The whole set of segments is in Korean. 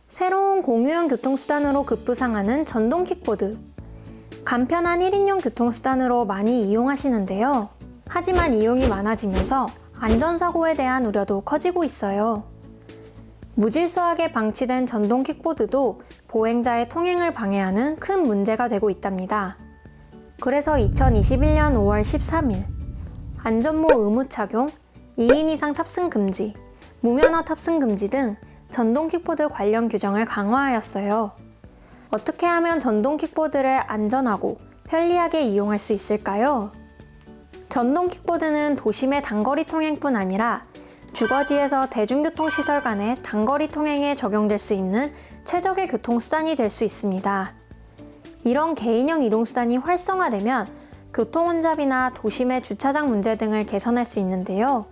새로운 공유형 교통수단으로 급부상하는 전동 킥보드. 간편한 1인용 교통수단으로 많이 이용하시는데요. 하지만 이용이 많아지면서 안전사고에 대한 우려도 커지고 있어요. 무질서하게 방치된 전동 킥보드도 보행자의 통행을 방해하는 큰 문제가 되고 있답니다. 그래서 2021년 5월 13일 안전모 의무 착용, 2인 이상 탑승 금지, 무면허 탑승 금지 등 전동 킥보드 관련 규정을 강화하였어요. 어떻게 하면 전동 킥보드를 안전하고 편리하게 이용할 수 있을까요? 전동 킥보드는 도심의 단거리 통행뿐 아니라 주거지에서 대중교통시설 간의 단거리 통행에 적용될 수 있는 최적의 교통수단이 될 수 있습니다. 이런 개인형 이동수단이 활성화되면 교통혼잡이나 도심의 주차장 문제 등을 개선할 수 있는데요.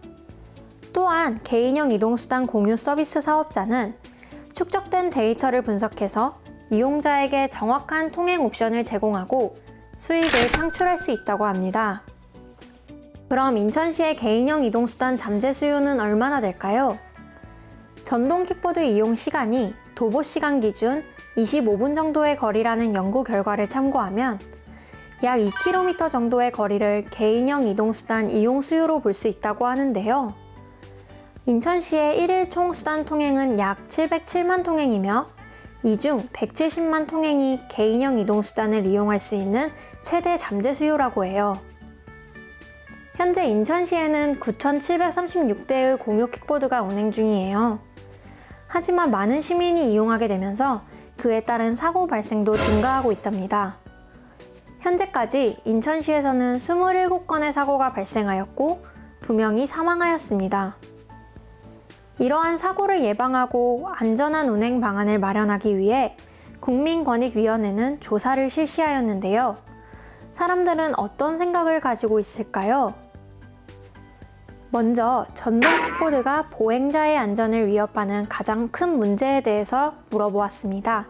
또한 개인형 이동수단 공유 서비스 사업자는 축적된 데이터를 분석해서 이용자에게 정확한 통행 옵션을 제공하고 수익을 창출할 수 있다고 합니다. 그럼 인천시의 개인형 이동수단 잠재 수요는 얼마나 될까요? 전동 킥보드 이용 시간이 도보 시간 기준 25분 정도의 거리라는 연구 결과를 참고하면 약 2km 정도의 거리를 개인형 이동수단 이용 수요로 볼 수 있다고 하는데요. 인천시의 1일 총 수단 통행은 약 707만 통행이며 이 중 170만 통행이 개인형 이동수단을 이용할 수 있는 최대 잠재 수요라고 해요. 현재 인천시에는 9,736대의 공유 킥보드가 운행 중이에요. 하지만 많은 시민이 이용하게 되면서 그에 따른 사고 발생도 증가하고 있답니다. 현재까지 인천시에서는 27건의 사고가 발생하였고 2명이 사망하였습니다. 이러한 사고를 예방하고 안전한 운행 방안을 마련하기 위해 국민권익위원회는 조사를 실시하였는데요. 사람들은 어떤 생각을 가지고 있을까요? 먼저 전동 킥보드가 보행자의 안전을 위협하는 가장 큰 문제에 대해서 물어보았습니다.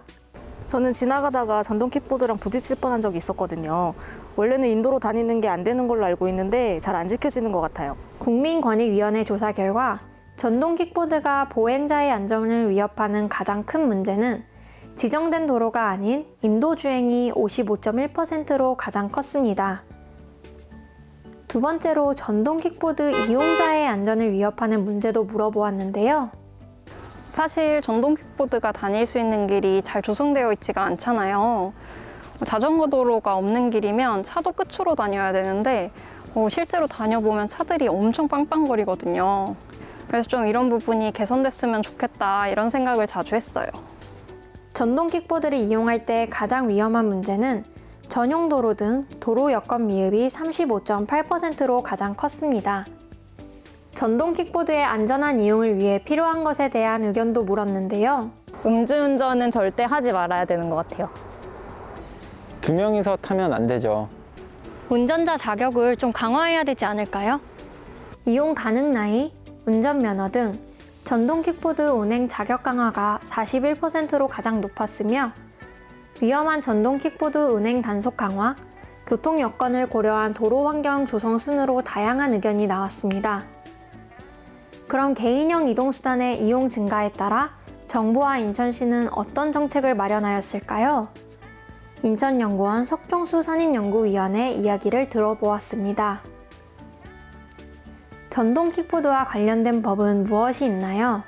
저는 지나가다가 전동 킥보드랑 부딪힐 뻔한 적이 있었거든요. 원래는 인도로 다니는 게 안 되는 걸로 알고 있는데 잘 안 지켜지는 것 같아요. 국민권익위원회 조사 결과 전동 킥보드가 보행자의 안전을 위협하는 가장 큰 문제는 지정된 도로가 아닌 인도 주행이 55.1%로 가장 컸습니다. 두 번째로 전동 킥보드 이용자의 안전을 위협하는 문제도 물어보았는데요. 사실 전동 킥보드가 다닐 수 있는 길이 잘 조성되어 있지가 않잖아요. 자전거 도로가 없는 길이면 차도 끝으로 다녀야 되는데 실제로 다녀보면 차들이 엄청 빵빵거리거든요. 그래서 좀 이런 부분이 개선됐으면 좋겠다 이런 생각을 자주 했어요. 전동 킥보드를 이용할 때 가장 위험한 문제는 전용 도로 등 도로 여건 미흡이 35.8%로 가장 컸습니다. 전동 킥보드의 안전한 이용을 위해 필요한 것에 대한 의견도 물었는데요. 음주운전은 절대 하지 말아야 되는 것 같아요. 2명이서 타면 안 되죠. 운전자 자격을 좀 강화해야 되지 않을까요? 이용 가능 나이, 운전면허 등 전동 킥보드 운행 자격 강화가 41%로 가장 높았으며 위험한 전동 킥보드 운행 단속 강화, 교통 여건을 고려한 도로 환경 조성 순으로 다양한 의견이 나왔습니다. 그럼 개인형 이동수단의 이용 증가에 따라 정부와 인천시는 어떤 정책을 마련하였을까요? 인천연구원 석종수 선임연구위원의 이야기를 들어보았습니다. 전동 킥보드와 관련된 법은 무엇이 있나요?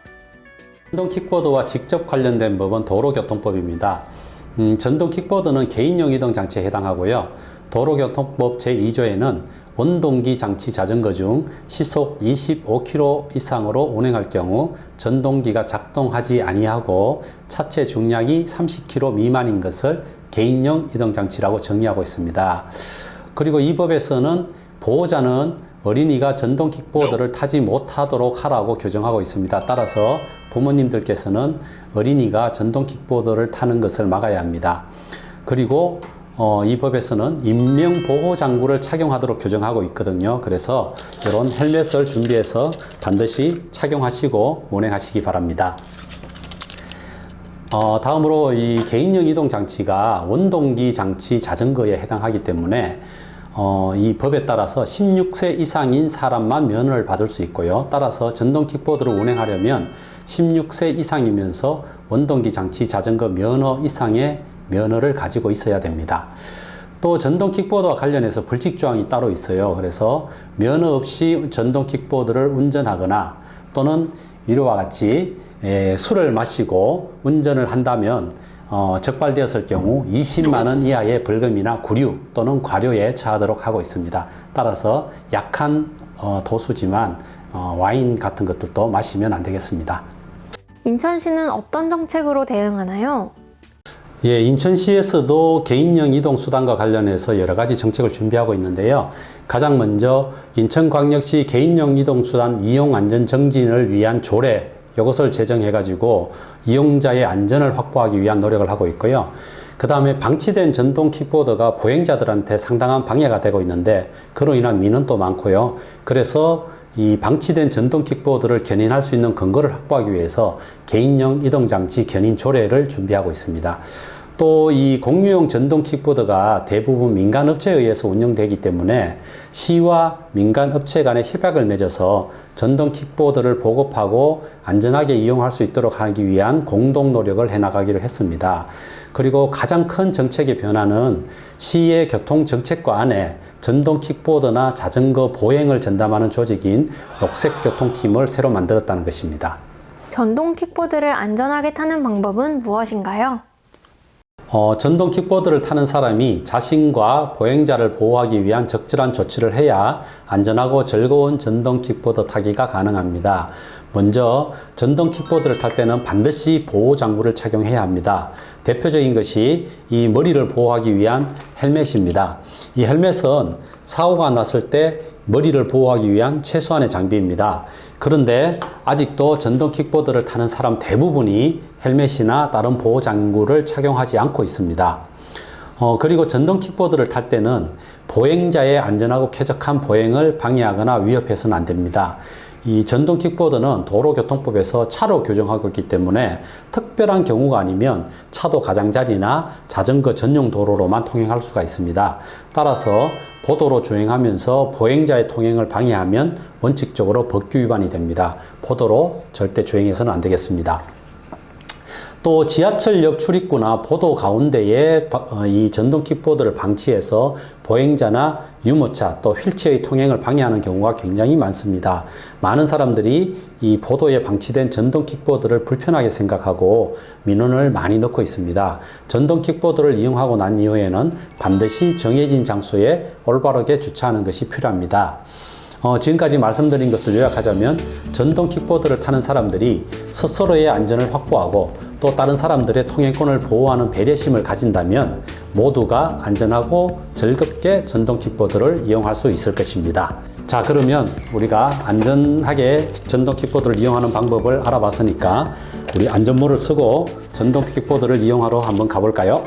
전동 킥보드와 직접 관련된 법은 도로교통법입니다. 전동 킥보드는 개인용 이동 장치에 해당하고요. 도로교통법 제2조에는 원동기 장치 자전거 중 시속 25km 이상으로 운행할 경우 전동기가 작동하지 아니하고 차체 중량이 30kg 미만인 것을 개인용 이동 장치라고 정의하고 있습니다. 그리고 이 법에서는 보호자는 어린이가 전동 킥보드를 타지 못하도록 하라고 규정하고 있습니다. 따라서 부모님들께서는 어린이가 전동 킥보드를 타는 것을 막아야 합니다. 그리고 이 법에서는 인명보호장구를 착용하도록 규정하고 있거든요. 그래서 이런 헬멧을 준비해서 반드시 착용하시고 운행하시기 바랍니다. 다음으로 이 개인용 이동 장치가 원동기 장치 자전거에 해당하기 때문에 이 법에 따라서 16세 이상인 사람만 면허를 받을 수 있고요. 따라서 전동 킥보드를 운행하려면 16세 이상이면서 원동기 장치 자전거 면허 이상의 면허를 가지고 있어야 됩니다. 또 전동 킥보드와 관련해서 벌칙 조항이 따로 있어요. 그래서 면허 없이 전동 킥보드를 운전하거나 또는 이와 같이 술을 마시고 운전을 한다면 적발되었을 경우 20만 원 이하의 벌금이나 구류 또는 과료에 처하도록 하고 있습니다. 따라서 약한 도수지만 와인 같은 것들도 마시면 안 되겠습니다. 인천시는 어떤 정책으로 대응하나요? 예, 인천시에서도 개인형 이동수단과 관련해서 여러 가지 정책을 준비하고 있는데요. 가장 먼저 인천광역시 개인형 이동수단 이용 안전 정진을 위한 조례, 이것을 제정해가지고 이용자의 안전을 확보하기 위한 노력을 하고 있고요. 그 다음에 방치된 전동 킥보드가 보행자들한테 상당한 방해가 되고 있는데 그로 인한 민원도 많고요. 그래서 이 방치된 전동 킥보드를 견인할 수 있는 근거를 확보하기 위해서 개인형 이동장치 견인 조례를 준비하고 있습니다. 또 이 공유용 전동 킥보드가 대부분 민간 업체에 의해서 운영되기 때문에 시와 민간 업체 간의 협약을 맺어서 전동 킥보드를 보급하고 안전하게 이용할 수 있도록 하기 위한 공동 노력을 해나가기로 했습니다. 그리고 가장 큰 정책의 변화는 시의 교통정책과 안에 전동 킥보드나 자전거 보행을 전담하는 조직인 녹색교통팀을 새로 만들었다는 것입니다. 전동 킥보드를 안전하게 타는 방법은 무엇인가요? 전동 킥보드를 타는 사람이 자신과 보행자를 보호하기 위한 적절한 조치를 해야 안전하고 즐거운 전동 킥보드 타기가 가능합니다. 먼저 전동 킥보드를 탈 때는 반드시 보호장구를 착용해야 합니다. 대표적인 것이 이 머리를 보호하기 위한 헬멧입니다. 이 헬멧은 사고가 났을 때 머리를 보호하기 위한 최소한의 장비입니다. 그런데 아직도 전동 킥보드를 타는 사람 대부분이 헬멧이나 다른 보호장구를 착용하지 않고 있습니다. 그리고 전동 킥보드를 탈 때는 보행자의 안전하고 쾌적한 보행을 방해하거나 위협해서는 안 됩니다. 이 전동 킥보드는 도로교통법에서 차로 규정하고 있기 때문에 특별한 경우가 아니면 차도 가장자리나 자전거 전용 도로로만 통행할 수가 있습니다. 따라서 보도로 주행하면서 보행자의 통행을 방해하면 원칙적으로 법규 위반이 됩니다. 보도로 절대 주행해서는 안 되겠습니다. 또 지하철역 출입구나 보도 가운데에 이 전동 킥보드를 방치해서 보행자나 유모차 또 휠체어의 통행을 방해하는 경우가 굉장히 많습니다. 많은 사람들이 이 보도에 방치된 전동 킥보드를 불편하게 생각하고 민원을 많이 넣고 있습니다. 전동 킥보드를 이용하고 난 이후에는 반드시 정해진 장소에 올바르게 주차하는 것이 필요합니다. 지금까지 말씀드린 것을 요약하자면 전동 킥보드를 타는 사람들이 스스로의 안전을 확보하고 또 다른 사람들의 통행권을 보호하는 배려심을 가진다면 모두가 안전하고 즐겁게 전동 킥보드를 이용할 수 있을 것입니다. 자, 그러면 우리가 안전하게 전동 킥보드를 이용하는 방법을 알아봤으니까 우리 안전모를 쓰고 전동 킥보드를 이용하러 한번 가볼까요?